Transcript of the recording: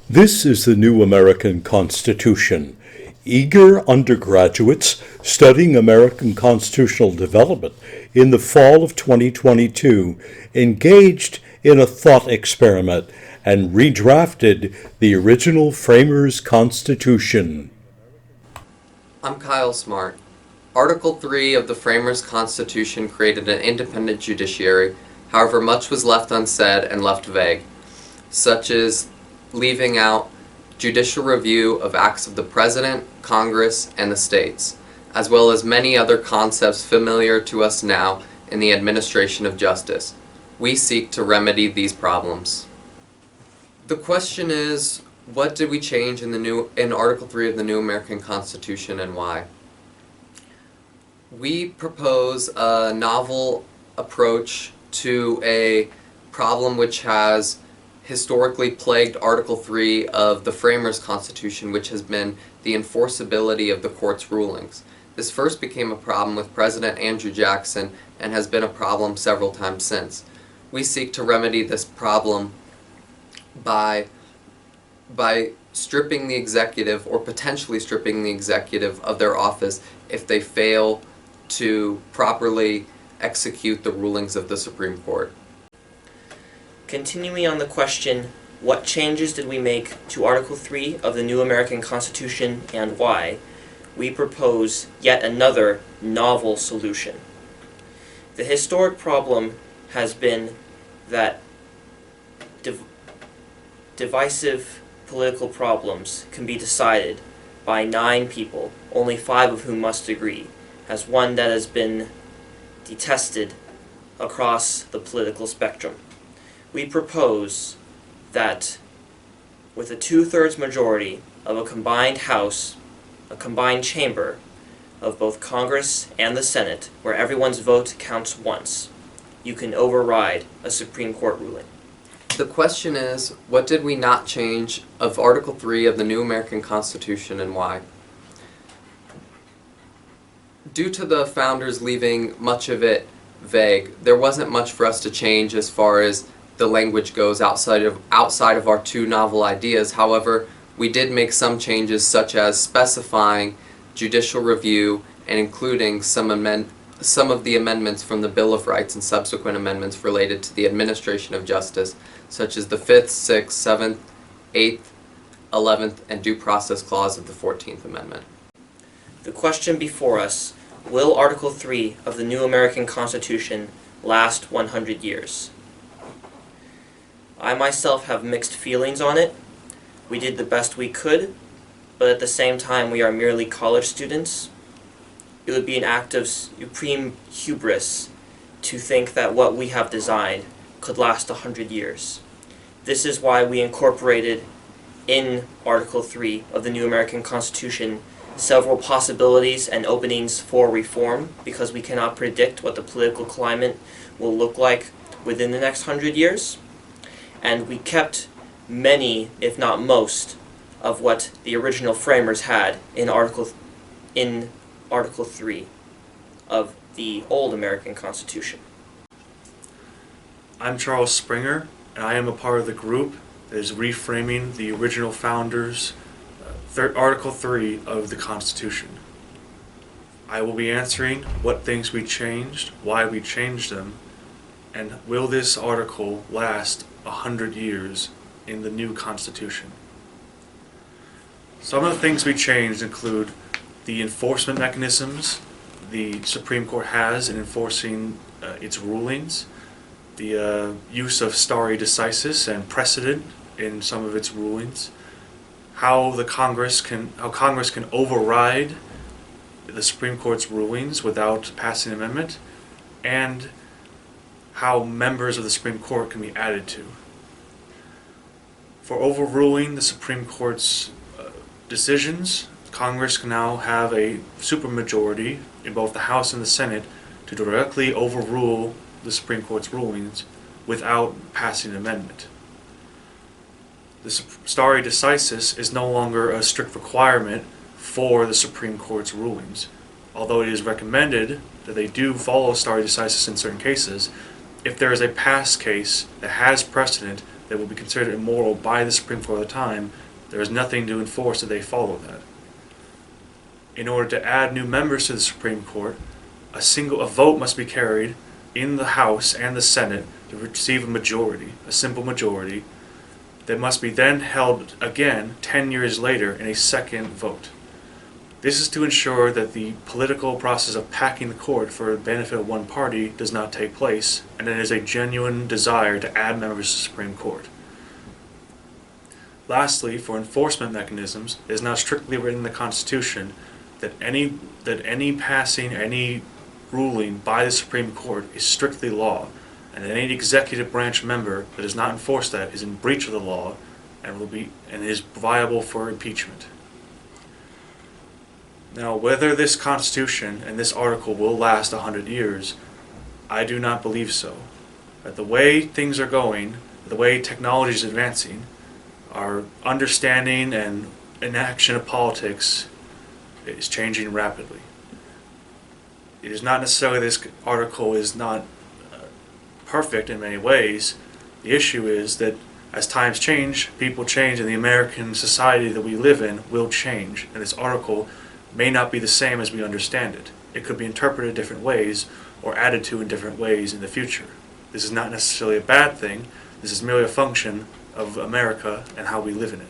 This is the new American Constitution. Eager undergraduates studying American constitutional development in the fall of 2022 engaged in a thought experiment and redrafted the original framers' Constitution. I'm Kyle Smart. Article 3 of the Framers' Constitution created an independent judiciary. However, much was left unsaid and left vague, such as leaving out judicial review of acts of the President, Congress, and the states, as well as many other concepts familiar to us now in the administration of justice. We seek to remedy these problems. The question is, what did we change in Article 3 of the new American Constitution and why? We propose a novel approach to a problem which has historically plagued Article 3 of the Framers' Constitution, which has been the enforceability of the court's rulings. This first became a problem with President Andrew Jackson and has been a problem several times since. We seek to remedy this problem by stripping the executive, or potentially stripping the executive, of their office if they fail to properly execute the rulings of the Supreme Court. Continuing on the question, what changes did we make to Article 3 of the new American Constitution and why, we propose yet another novel solution. The historic problem has been that divisive political problems can be decided by 9 people, only 5 of whom must agree, as one that has been detested across the political spectrum. We propose that with a 2/3 majority of a combined House, a combined chamber of both Congress and the Senate, where everyone's vote counts once, you can override a Supreme Court ruling. The question is, what did we not change of Article 3 of the new American Constitution and why? Due to the founders leaving much of it vague, there wasn't much for us to change as far as the language goes outside of our 2 novel ideas. However, we did make some changes, such as specifying judicial review and including some of the amendments from the Bill of Rights and subsequent amendments related to the administration of justice, such as the 5th, 6th, 7th, 8th, 11th, and Due Process Clause of the 14th Amendment. The question before us, will Article 3 of the new American Constitution last 100 years? I myself have mixed feelings on it. We did the best we could, but at the same time we are merely college students. It would be an act of supreme hubris to think that what we have designed could last 100 years. This is why we incorporated in Article 3 of the new American Constitution several possibilities and openings for reform, because we cannot predict what the political climate will look like within the next 100 years. And we kept many, if not most, of what the original framers had in Article 3 of the old American Constitution. I'm Charles Springer, and I am a part of the group that is reframing the original founders' Article 3 of the Constitution. I will be answering what things we changed, why we changed them, and will this article last 100 years in the new Constitution. Some of the things we changed include the enforcement mechanisms the Supreme Court has in enforcing its rulings, the use of stare decisis and precedent in some of its rulings, how Congress can override the Supreme Court's rulings without passing an amendment, and how members of the Supreme Court can be added to. For overruling the Supreme Court's decisions, Congress can now have a supermajority in both the House and the Senate to directly overrule the Supreme Court's rulings without passing an amendment. The stare decisis is no longer a strict requirement for the Supreme Court's rulings. Although it is recommended that they do follow stare decisis in certain cases, if there is a past case that has precedent that will be considered immoral by the Supreme Court at the time, there is nothing to enforce that they follow that. In order to add new members to the Supreme Court, a vote must be carried in the House and the Senate to receive a majority, a simple majority, that must be then held again 10 years later in a second vote. This is to ensure that the political process of packing the court for the benefit of one party does not take place, and there is a genuine desire to add members to the Supreme Court. Lastly, for enforcement mechanisms, it is now strictly written in the Constitution that any ruling by the Supreme Court is strictly law, and that any executive branch member that does not enforce that is in breach of the law and is viable for impeachment. Now, whether this Constitution and this article will last 100 years, I do not believe so. But the way things are going, the way technology is advancing, our understanding and enaction of politics is changing rapidly. It is not necessarily this article is not perfect in many ways. The issue is that as times change, people change, and the American society that we live in will change. And this article may not be the same as we understand it. It could be interpreted different ways or added to in different ways in the future. This is not necessarily a bad thing. This is merely a function of America and how we live in it.